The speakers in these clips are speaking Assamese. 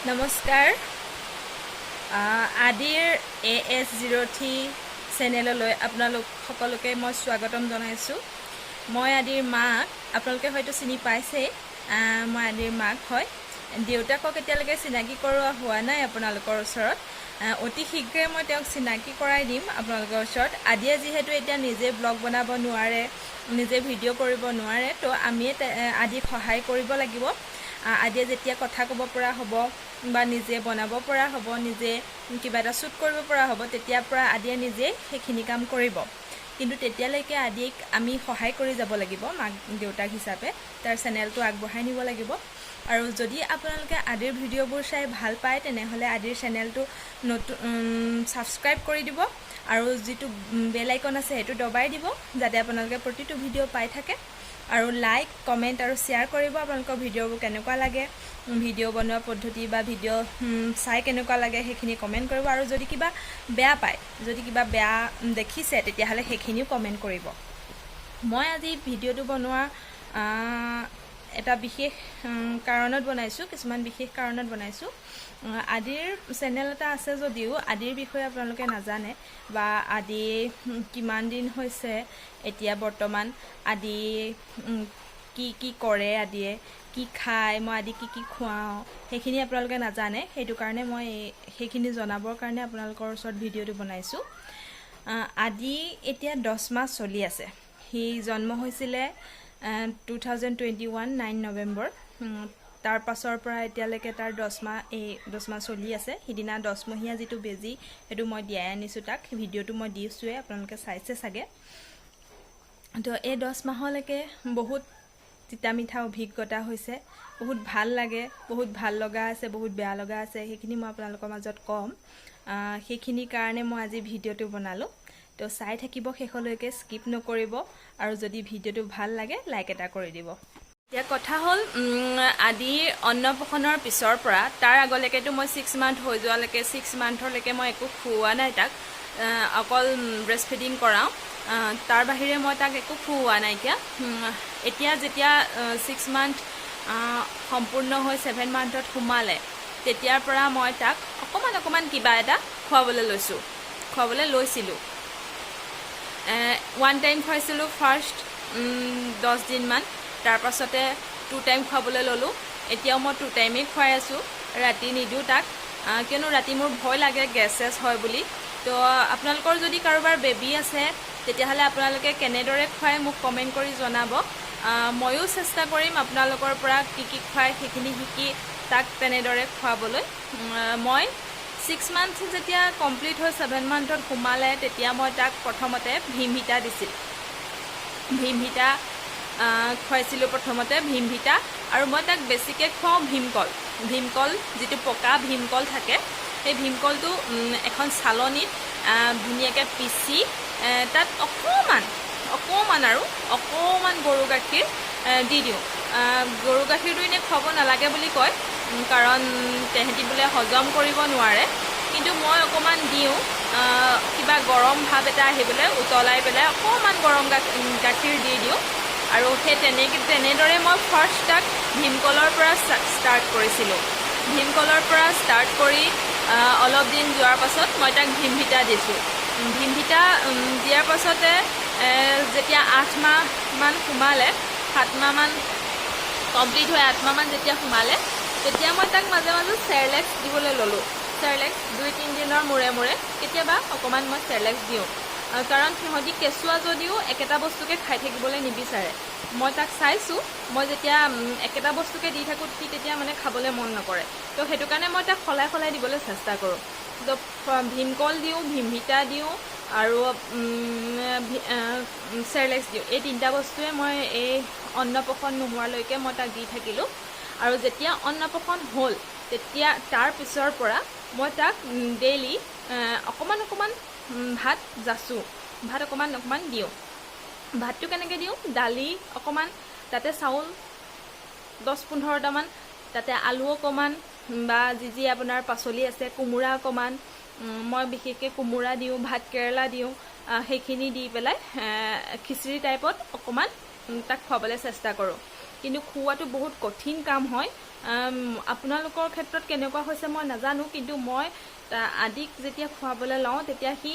নমস্কাৰ আদিৰ AS03 চেনেললৈ আপোনালোক সকলোকে মই স্বাগতম জনাইছোঁ। মই আদিৰ মাক আপোনালোকে হয়তো চিনি পাইছে। মই আদিৰ মাক হয়। দেউতাকক এতিয়ালৈকে চিনাকি কৰোৱা হোৱা নাই আপোনালোকৰ ওচৰত। অতি শীঘ্ৰে মই তেওঁক চিনাকি কৰাই দিম আপোনালোকৰ ওচৰত। আদিয়ে যিহেতু এতিয়া নিজে ব্লগ বনাব নোৱাৰে, নিজে ভিডিঅ' কৰিব নোৱাৰে, তো আমিয়ে আদিক সহায় কৰিব লাগিব। আদিয়ে যেতিয়া কথা ক'ব পৰা হ'ব বা নিজে বনাব পৰা হ'ব, নিজে কিবা এটা শ্বুট কৰিব পৰা হ'ব, তেতিয়াৰ পৰা আদিয়ে নিজে সেইখিনি কাম কৰিব। কিন্তু তেতিয়ালৈকে আদিক আমি সহায় কৰি যাব লাগিব মাক দেউতাক হিচাপে, তাৰ চেনেলটো আগবঢ়াই নিব লাগিব। আৰু যদি আপোনালোকে আদিৰ ভিডিঅ'বোৰ চাই ভাল পায় তেনেহ'লে আদিৰ চেনেলটো ছাবস্ক্ৰাইব কৰি দিব আৰু যিটো বেল আইকন আছে সেইটো দবাই দিব, যাতে আপোনালোকে প্ৰতিটো ভিডিঅ' পাই থাকে। আৰু লাইক, কমেণ্ট আৰু শ্বেয়াৰ কৰিব আপোনালোকৰ ভিডিঅ'বোৰ কেনেকুৱা লাগে, ভিডিঅ' বনোৱা পদ্ধতি বা ভিডিঅ' চাই কেনেকুৱা লাগে সেইখিনি কমেণ্ট কৰিব। আৰু যদি কিবা বেয়া পায়, যদি কিবা বেয়া দেখিছে তেতিয়াহ'লে সেইখিনিও কমেণ্ট কৰিব। মই আজি ভিডিঅ'টো বনোৱা এটা বিশেষ কাৰণত বনাইছোঁ, কিছুমান বিশেষ কাৰণত বনাইছোঁ। আদিৰ চেনেল এটা আছে যদিও আদিৰ বিষয়ে আপোনালোকে নাজানে বা আদি কিমান দিন হৈছে এতিয়া বৰ্তমান, আদি কি কৰে, আদিয়ে কি খায়, মই আদি কি খুৱাওঁ সেইখিনি আপোনালোকে নাজানে। সেইটো কাৰণে মই সেইখিনি জনাবৰ কাৰণে আপোনালোকৰ ওচৰত ভিডিঅ'টো বনাইছোঁ। আদি এতিয়া 10 মাহ চলি আছে। সি জন্ম হৈছিলে 2021 9 নৱেম্বৰ। তাৰ পাছৰ পৰা এতিয়ালৈকে তাৰ 10 মাহ চলি আছে। সিদিনা 10মহীয়া যিটো বেজী সেইটো মই দিয়াই আনিছোঁ তাক, ভিডিঅ'টো মই দিছোঁৱে, আপোনালোকে চাইছে চাগে। তো এই 10 মাহলৈকে বহুত তিতা মিঠা অভিজ্ঞতা হৈছে, বহুত ভাল লাগে, বহুত ভাল লগা আছে, বহুত বেয়া লগা আছে, সেইখিনি মই আপোনালোকৰ মাজত ক'ম। সেইখিনিৰ কাৰণে মই আজি ভিডিঅ'টো বনালোঁ। তো চাই থাকিব শেষলৈকে, স্কিপ নকৰিব, আৰু যদি ভিডিঅ'টো ভাল লাগে লাইক এটা কৰি দিব। এতিয়া কথা হ'ল, আদিৰ অন্নপ্ৰসনৰ পিছৰ পৰা তাৰ আগলৈকেতো মই 6 মান্থ হৈ যোৱালৈকে, 6 মান্থলৈকে মই একো খুওৱা নাই তাক, অকল ব্ৰেষ্ট ফিডিং কৰাওঁ। তাৰ বাহিৰে মই তাক একো খুওৱা নাইকিয়া। এতিয়া যেতিয়া 6 মান্থ সম্পূৰ্ণ হৈ 7 মান্থত সোমালে, তেতিয়াৰ পৰা মই তাক অকণমান কিবা এটা খুৱাবলৈ লৈছিলোঁ। 1 টাইম খুৱাইছিলোঁ ফাৰ্ষ্ট 10 দিনমান, তাৰপাছতে 2 টাইম খুৱাবলৈ ল'লোঁ। এতিয়াও মই 2 টাইমেই খুৱাই আছোঁ, ৰাতি নিদিওঁ তাক, কিয়নো ৰাতি মোৰ ভয় লাগে গেছ হয় বুলি। তো আপোনালোকৰ যদি কাৰোবাৰ বেবী আছে তেতিয়াহ'লে আপোনালোকে কেনেদৰে খুৱাই মোক কমেণ্ট কৰি জনাব। ময়ো চেষ্টা কৰিম আপোনালোকৰ পৰা কি খুৱাই সেইখিনি শিকি তাক তেনেদৰে খুৱাবলৈ। মই 6 মান্থ যেতিয়া কমপ্লিট হৈ 7 মান্থত সোমালে, তেতিয়া মই তাক প্ৰথমতে ভীমভিটা দিছিলোঁ। ভীমভিটা খুৱাইছিলোঁ প্ৰথমতে, ভীমভিটা। আৰু মই তাক বেছিকৈ খুৱাওঁ ভীমকল, যিটো পকা ভীমকল থাকে, সেই ভীমকলটো এখন চালনীত ধুনীয়াকৈ পিচি তাত অকণমান গৰু গাখীৰ দি দিওঁ। গৰু গাখীৰটো এনেই খুৱাব নালাগে বুলি কয়, কাৰণ তেহেঁতি বোলে হজম কৰিব নোৱাৰে, কিন্তু মই অকণমান দিওঁ, কিবা গৰম ভাৱ এটা আহিবলৈ উতলাই পেলাই অকণমান গৰম গাখীৰ দি দিওঁ। আৰু সেই তেনেদৰে মই ফাৰ্ষ্ট তাক ভীমকলৰ পৰা ষ্টাৰ্ট কৰিছিলোঁ। ভীমকলৰ পৰা ষ্টাৰ্ট কৰি অলপ দিন যোৱাৰ পাছত মই তাক ভীমভিটা দিছোঁ। ভীমভিটা দিয়াৰ পাছতে যেতিয়া 8 মাহমান সোমালে, 7 মাহমান কমপ্লিট হৈ 8 মাহমান যেতিয়া সোমালে, তেতিয়া মই তাক মাজে মাজে চেৰেলেক্স দিবলৈ ল'লোঁ। চেৰেলেক্স 2-3 দিনৰ মূৰে কেতিয়াবা অকণমান মই চেৰেলেক্স দিওঁ, কাৰণ সিহঁতি কেঁচুৱা যদিও একেটা বস্তুকে খাই থাকিবলৈ নিবিচাৰে। মই তাক চাইছোঁ, মই যেতিয়া একেটা বস্তুকে দি থাকোঁ সি তেতিয়া মানে খাবলৈ মন নকৰে। তো সেইটো কাৰণে মই তাক সলাই দিবলৈ চেষ্টা কৰোঁ। তো ভীমকল দিওঁ, ভীমভিটা দিওঁ আৰু চেৰেলেক্স দিওঁ। এই 3টা বস্তুৱে মই এই অন্নপ্ৰসন নোহোৱালৈকে মই তাক দি থাকিলোঁ। আৰু যেতিয়া অন্নপ্ৰসন হ'ল, তেতিয়া তাৰ পিছৰ পৰা মই তাক ডেইলি অকণমান ভাত যাচোঁ, ভাত অকণমান দিওঁ। ভাতটো কেনেকৈ দিওঁ, দালি অকণমান, তাতে চাউল 10-15টামান, তাতে আলু অকণমান, বা যি আপোনাৰ পাচলি আছে, কোমোৰা অকণমান, মই বিশেষকৈ কোমোৰা দিওঁ, ভাত কেৰেলা দিওঁ, সেইখিনি দি পেলাই খিচিৰি টাইপত অকণমান তাক খুৱাবলৈ চেষ্টা কৰোঁ। কিন্তু খুৱাটো বহুত কঠিন কাম হয় আপোনালোকৰ ক্ষেত্ৰত কেনেকুৱা হৈছে মই নাজানো কিন্তু মই আদিক যেতিয়া খুৱাবলৈ লওঁ তেতিয়া সি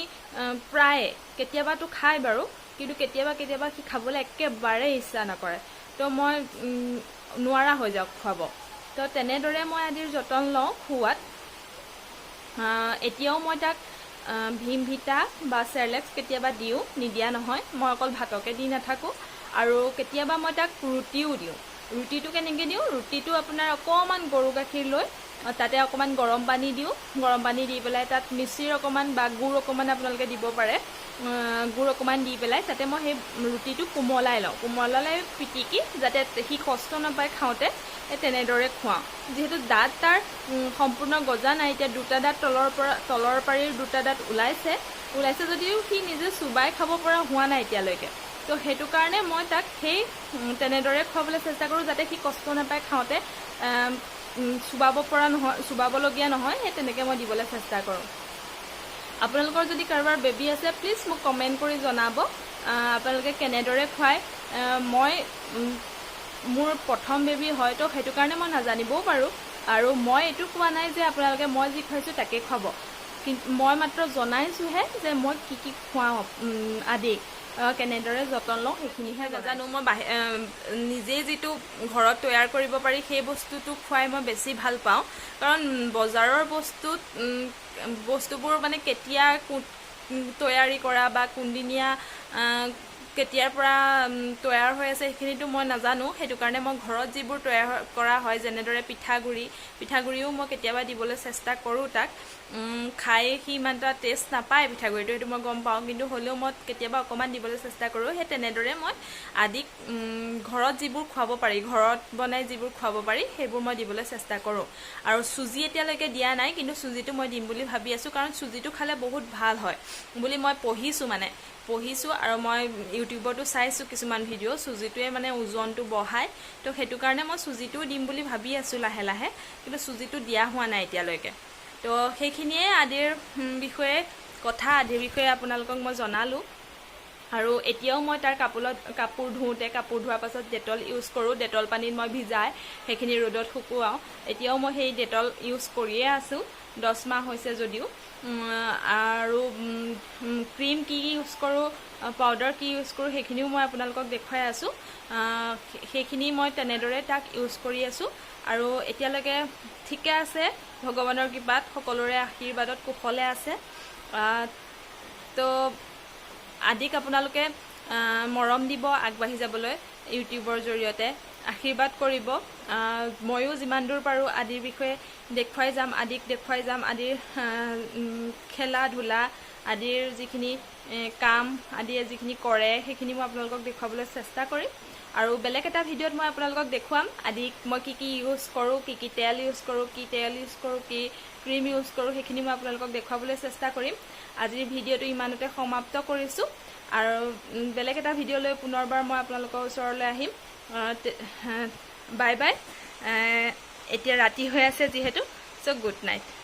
প্ৰায় কেতিয়াবাতো খায় বাৰু কিন্তু কেতিয়াবা সি খাবলৈ একেবাৰে ইচ্ছা নকৰে তো মই নোৱাৰা হৈ যাওক খুৱাব তো তেনেদৰে মই আদিৰ যতন লওঁ খুৱাত এতিয়াও মই তাক ভীমভিটা বা চেৰেলেক্স কেতিয়াবা দিওঁ নিদিয়া নহয় মই অকল ভাতকে দি নাথাকোঁ আৰু কেতিয়াবা মই তাক ৰুটিও দিওঁ ৰুটিটো কেনেকৈ দিওঁ ৰুটিটো আপোনাৰ অকণমান গৰু গাখীৰ লৈ তাতে অকণমান গৰম পানী দিওঁ গৰম পানী দি পেলাই তাত মিচিৰ অকণমান বা গুড় অকণমান আপোনালোকে দিব পাৰে গুড় অকণমান দি পেলাই তাতে মই সেই ৰুটিটো কোমলাই লওঁ কোমলাই পিটিকি যাতে সি কষ্ট নাপায় খাওঁতে তেনেদৰে খুৱাওঁ যিহেতু দাঁত তাৰ সম্পূৰ্ণ গজা নাই এতিয়া দুটা দাঁত তলৰ পাৰিৰ দুটা দাঁত ওলাইছে যদিও সি নিজে চুবাই খাব পৰা হোৱা নাই এতিয়ালৈকে তো সেইটো কাৰণে মই তাক সেই তেনেদৰে খুৱাবলৈ চেষ্টা কৰোঁ যাতে সি কষ্ট নাপায় খাওঁতে চুবাবলগীয়া নহয় সেই তেনেকৈ মই দিবলৈ চেষ্টা কৰোঁ আপোনালোকৰ যদি কাৰোবাৰ বেবী আছে প্লিজ মোক কমেণ্ট কৰি জনাব আপোনালোকে কেনেদৰে খুৱায় মই মোৰ প্ৰথম বেবী হয়তো সেইটো কাৰণে মই নাজানিবও পাৰোঁ আৰু মই এইটো কোৱা নাই যে আপোনালোকে মই যি খুৱাইছোঁ তাকে খুৱাব কিন্তু মই মাত্ৰ জনাইছোঁহে যে মই কি খুৱাওঁ আদিক কেনেদৰে যতন লওঁ সেইখিনিহে নাজানো মই নিজেই যিটো ঘৰত তৈয়াৰ কৰিব পাৰি সেই বস্তুটো খুৱাই মই বেছি ভাল পাওঁ কাৰণ বজাৰৰ বস্তুবোৰ মানে কেতিয়া তৈয়াৰী কৰা বা কোনদিনীয়া কেতিয়াৰ পৰা তৈয়াৰ হৈ আছে সেইখিনিতো মই নাজানো সেইটো কাৰণে মই ঘৰত যিবোৰ তৈয়াৰ কৰা হয় যেনেদৰে পিঠাগুড়িও মই কেতিয়াবা দিবলৈ চেষ্টা কৰোঁ তাক খাই সি ইমান এটা টেষ্ট নাপায় পিঠাগুড়িটো সেইটো মই গম পাওঁ কিন্তু হ'লেও মই কেতিয়াবা অকণমান দিবলৈ চেষ্টা কৰোঁ সেই তেনেদৰে মই আদিক ঘৰত যিবোৰ খুৱাব পাৰি ঘৰত বনাই যিবোৰ খুৱাব পাৰি সেইবোৰ মই দিবলৈ চেষ্টা কৰোঁ আৰু চুজি এতিয়ালৈকে দিয়া নাই কিন্তু চুজিটো মই দিম বুলি ভাবি আছোঁ কাৰণ চুজিটো খালে বহুত ভাল হয় বুলি মই পঢ়িছোঁ আৰু মই ইউটিউবতো চাইছোঁ কিছুমান ভিডিঅ' চুজিটোৱে মানে ওজনটো বঢ়ায় তো সেইটো কাৰণে মই চুজিটোও দিম বুলি ভাবি আছোঁ লাহে লাহে কিন্তু চুজিটো দিয়া হোৱা নাই এতিয়ালৈকে তো সেইখিনিয়ে আদিৰ বিষয়ে আদিৰ বিষয়ে আপোনালোকক মই জনালোঁ আৰু এতিয়াও মই তাৰ কাপোৰ ধোৱাৰ পাছত ডেটল ইউজ কৰোঁ ডেটল পানীত মই ভিজাই সেইখিনি ৰ'দত শুকুৱাওঁ এতিয়াও মই সেই ডেটল ইউজ কৰিয়ে আছোঁ 10 মাহ হৈছে যদিও আৰু ক্ৰীম কি ইউজ কৰোঁ পাউডাৰ কি ইউজ কৰোঁ সেইখিনিও মই আপোনালোকক দেখুৱাই আছোঁ সেইখিনি মই তেনেদৰে তাক ইউজ কৰি আছোঁ আৰু এতিয়ালৈকে ঠিকে আছে ভগৱানৰ কৃপাত সকলোৰে আশীৰ্বাদত কুশলে আছে তো আদিক আপোনালোকে মৰম দিব আগবাঢ়ি যাবলৈ ইউটিউবৰ জৰিয়তে আশীৰ্বাদ কৰিব ময়ো যিমান দূৰ পাৰোঁ আদিৰ বিষয়ে আদিক দেখুৱাই যাম আদিৰ খেলা ধূলা আদিৰ যিখিনি কাম আদিয়ে যিখিনি কৰে সেইখিনি মই আপোনালোকক দেখুৱাবলৈ চেষ্টা কৰিম আৰু বেলেগ এটা ভিডিঅ'ত মই আপোনালোকক দেখুৱাম আদিক মই কি ইউজ কৰোঁ কি তেল ইউজ কৰোঁ কি ক্ৰীম ইউজ কৰোঁ সেইখিনি মই আপোনালোকক দেখুৱাবলৈ চেষ্টা কৰিম আজিৰ ভিডিঅ'টো ইমানতে সমাপ্ত কৰিছোঁ আৰু বেলেগ এটা ভিডিঅ' লৈ পুনৰবাৰ মই আপোনালোকৰ ওচৰলৈ আহিম বাই বাই এতিয়া ৰাতি হৈ আছে যিহেতু চ' গুড নাইট